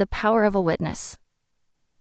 The power of a witness.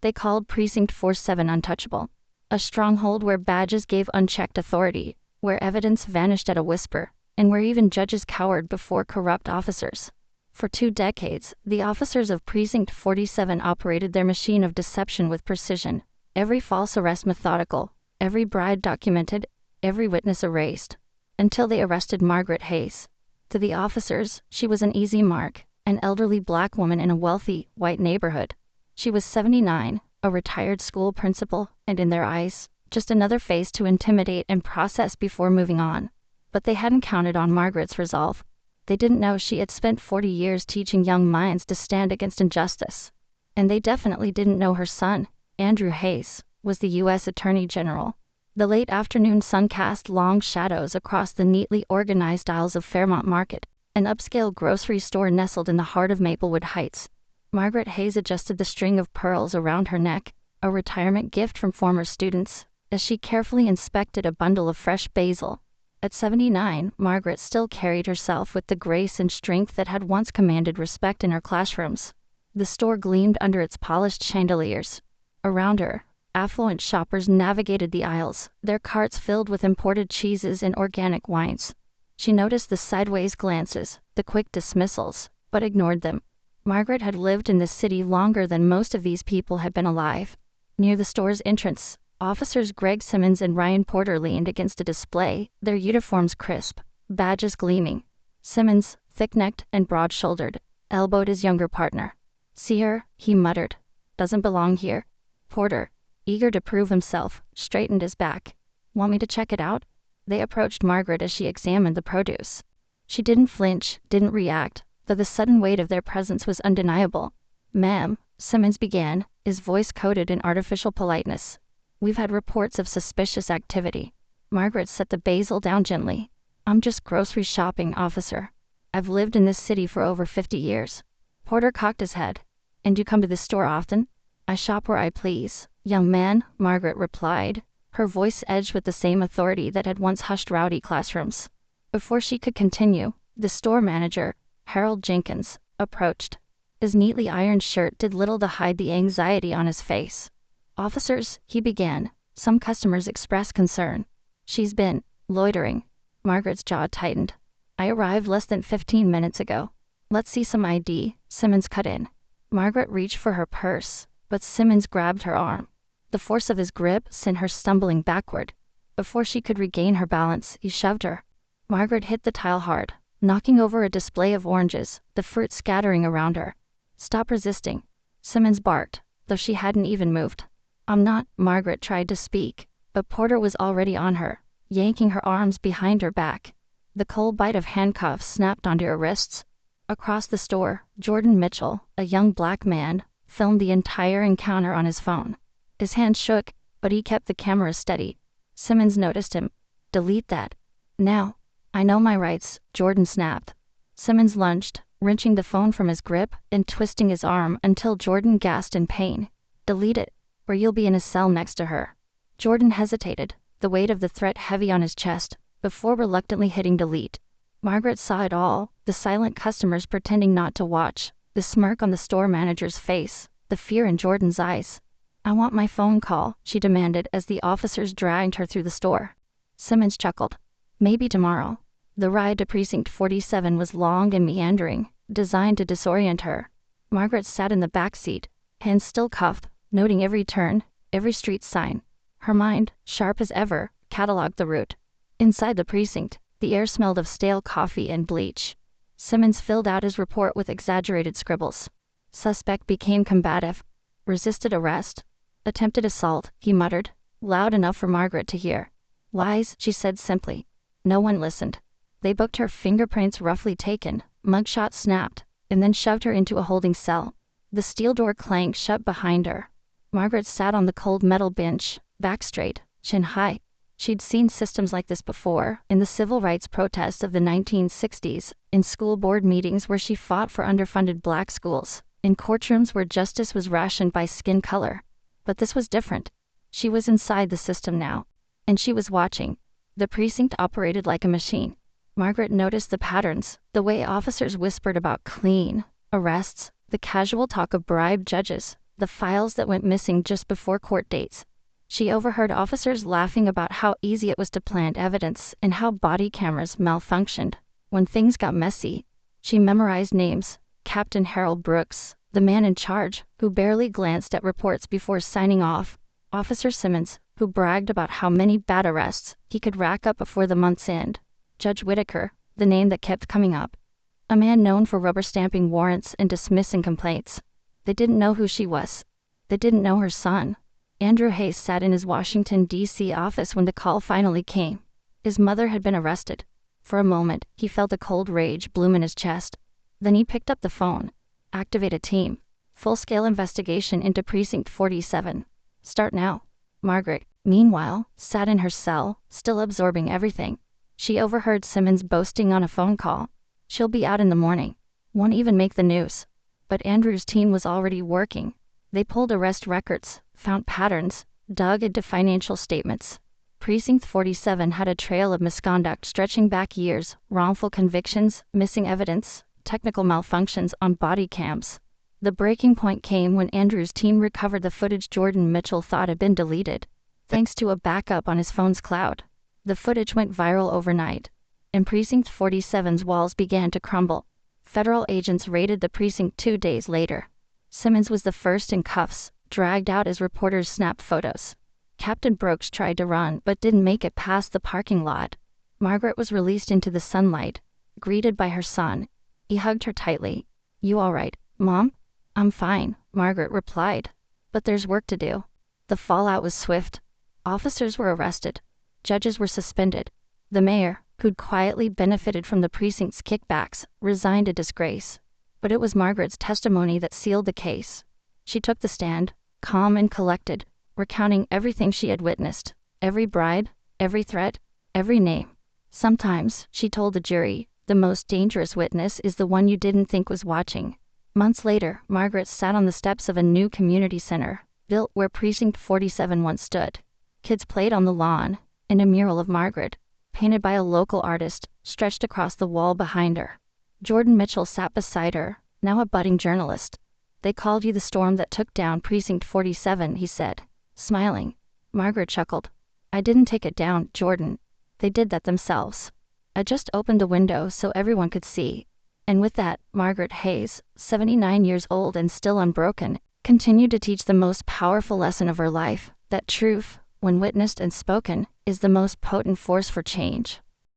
They called Precinct 47 untouchable. A stronghold where badges gave unchecked authority, where evidence vanished at a whisper, and where even judges cowered before corrupt officers. For 2 decades, the officers of Precinct 47 operated their machine of deception with precision. Every false arrest methodical, every bribe documented, every witness erased, until they arrested Margaret Hayes. To the officers, she was an easy mark, an elderly black woman in a wealthy, white neighborhood. She was 79, a retired school principal, and in their eyes, just another face to intimidate and process before moving on. But they hadn't counted on Margaret's resolve. They didn't know she had spent 40 years teaching young minds to stand against injustice. And they definitely didn't know her son, Andrew Hayes, was the U.S. Attorney General. The late afternoon sun cast long shadows across the neatly organized aisles of Fairmont Market, an upscale grocery store nestled in the heart of Maplewood Heights. Margaret Hayes adjusted the string of pearls around her neck, a retirement gift from former students, as she carefully inspected a bundle of fresh basil. At 79, Margaret still carried herself with the grace and strength that had once commanded respect in her classrooms. The store gleamed under its polished chandeliers. Around her, affluent shoppers navigated the aisles, their carts filled with imported cheeses and organic wines. She noticed the sideways glances, the quick dismissals, but ignored them. Margaret had lived in this city longer than most of these people had been alive. Near the store's entrance, Officers Greg Simmons and Ryan Porter leaned against a display, their uniforms crisp, badges gleaming. Simmons, thick-necked and broad-shouldered, elbowed his younger partner. "See her?" he muttered. "Doesn't belong here." Porter, eager to prove himself, straightened his back. "Want me to check it out?" They approached Margaret as she examined the produce. She didn't flinch, didn't react, though the sudden weight of their presence was undeniable. "Ma'am," Simmons began, his voice coated in artificial politeness, "we've had reports of suspicious activity." Margaret set the basil down gently. "I'm just grocery shopping, officer. I've lived in this city for over 50 years. Porter cocked his head. "And you come to this store often?" "I shop where I please, young man," Margaret replied, her voice edged with the same authority that had once hushed rowdy classrooms. Before she could continue, the store manager, Harold Jenkins, approached. His neatly ironed shirt did little to hide the anxiety on his face. "Officers," he began, "some customers expressed concern. She's been loitering." Margaret's jaw tightened. "I arrived less than 15 minutes ago." "Let's see some ID," Simmons cut in. Margaret reached for her purse, but Simmons grabbed her arm. The force of his grip sent her stumbling backward. Before she could regain her balance, he shoved her. Margaret hit the tile hard, knocking over a display of oranges, the fruit scattering around her. "Stop resisting," Simmons barked, though she hadn't even moved. "I'm not," Margaret tried to speak, but Porter was already on her, yanking her arms behind her back. The cold bite of handcuffs snapped onto her wrists. Across the store, Jordan Mitchell, a young black man, filmed the entire encounter on his phone. His hand shook, but he kept the camera steady. Simmons noticed him. "Delete that. Now." "I know my rights," Jordan snapped. Simmons lunged, wrenching the phone from his grip and twisting his arm until Jordan gasped in pain. "Delete it, or you'll be in a cell next to her." Jordan hesitated, the weight of the threat heavy on his chest, before reluctantly hitting delete. Margaret saw it all, the silent customers pretending not to watch, the smirk on the store manager's face, the fear in Jordan's eyes. "I want my phone call," she demanded as the officers dragged her through the store. Simmons chuckled. "Maybe tomorrow." The ride to Precinct 47 was long and meandering, designed to disorient her. Margaret sat in the back seat, hands still cuffed, noting every turn, every street sign. Her mind, sharp as ever, cataloged the route. Inside the precinct, the air smelled of stale coffee and bleach. Simmons filled out his report with exaggerated scribbles. Suspect became combative. Resisted arrest. Attempted assault, he muttered, loud enough for Margaret to hear. "Lies," she said simply. No one listened. They booked her fingerprints roughly taken, mugshot snapped, and then shoved her into a holding cell. The steel door clanged shut behind her. Margaret sat on the cold metal bench, back straight, chin high. She'd seen systems like this before, in the civil rights protests of the 1960s, in school board meetings where she fought for underfunded black schools, in courtrooms where justice was rationed by skin color. But this was different. She was inside the system now, and she was watching. The precinct operated like a machine. Margaret noticed the patterns, the way officers whispered about clean arrests, The casual talk of bribed judges, the files that went missing just before court dates. She overheard officers laughing about how easy it was to plant evidence and how body cameras malfunctioned. When things got messy, she memorized names. Captain Harold Brooks, the man in charge, who barely glanced at reports before signing off. Officer Simmons, who bragged about how many bad arrests he could rack up before the month's end. Judge Whitaker, the name that kept coming up. A man known for rubber stamping warrants and dismissing complaints. They didn't know who she was. They didn't know her son. Andrew Hayes sat in his Washington, D.C. office when the call finally came. His mother had been arrested. For a moment, he felt a cold rage bloom in his chest. Then he picked up the phone. Activate a team. Full-scale investigation into Precinct 47. Start now. Margaret, meanwhile, sat in her cell, still absorbing everything. She overheard Simmons boasting on a phone call. She'll be out in the morning. Won't even make the news. But Andrew's team was already working. They pulled arrest records, found patterns, dug into financial statements. Precinct 47 had a trail of misconduct stretching back years, wrongful convictions, missing evidence, technical malfunctions on body cams. The breaking point came when Andrew's team recovered the footage Jordan Mitchell thought had been deleted, thanks to a backup on his phone's cloud. The footage went viral overnight, and Precinct 47's walls began to crumble. Federal agents raided the precinct 2 days later. Simmons was the first in cuffs, dragged out as reporters snapped photos. Captain Brooks tried to run but didn't make it past the parking lot. Margaret was released into the sunlight, greeted by her son. He hugged her tightly. "You all right, Mom?" "I'm fine," Margaret replied. "But there's work to do." The fallout was swift. Officers were arrested. Judges were suspended. The mayor, who'd quietly benefited from the precinct's kickbacks, resigned in disgrace. But it was Margaret's testimony that sealed the case. She took the stand, calm and collected, recounting everything she had witnessed, every bribe, every threat, every name. Sometimes, she told the jury, the most dangerous witness is the one you didn't think was watching. Months later, Margaret sat on the steps of a new community center, built where Precinct 47 once stood. Kids played on the lawn, and a mural of Margaret, painted by a local artist, stretched across the wall behind her. Jordan Mitchell sat beside her, now a budding journalist. "They called you the storm that took down Precinct 47, he said, smiling. Margaret chuckled. "I didn't take it down, Jordan. They did that themselves. I just opened a window so everyone could see." And with that, Margaret Hayes, 79 years old and still unbroken, continued to teach the most powerful lesson of her life, that truth, when witnessed and spoken, is the most potent force for change.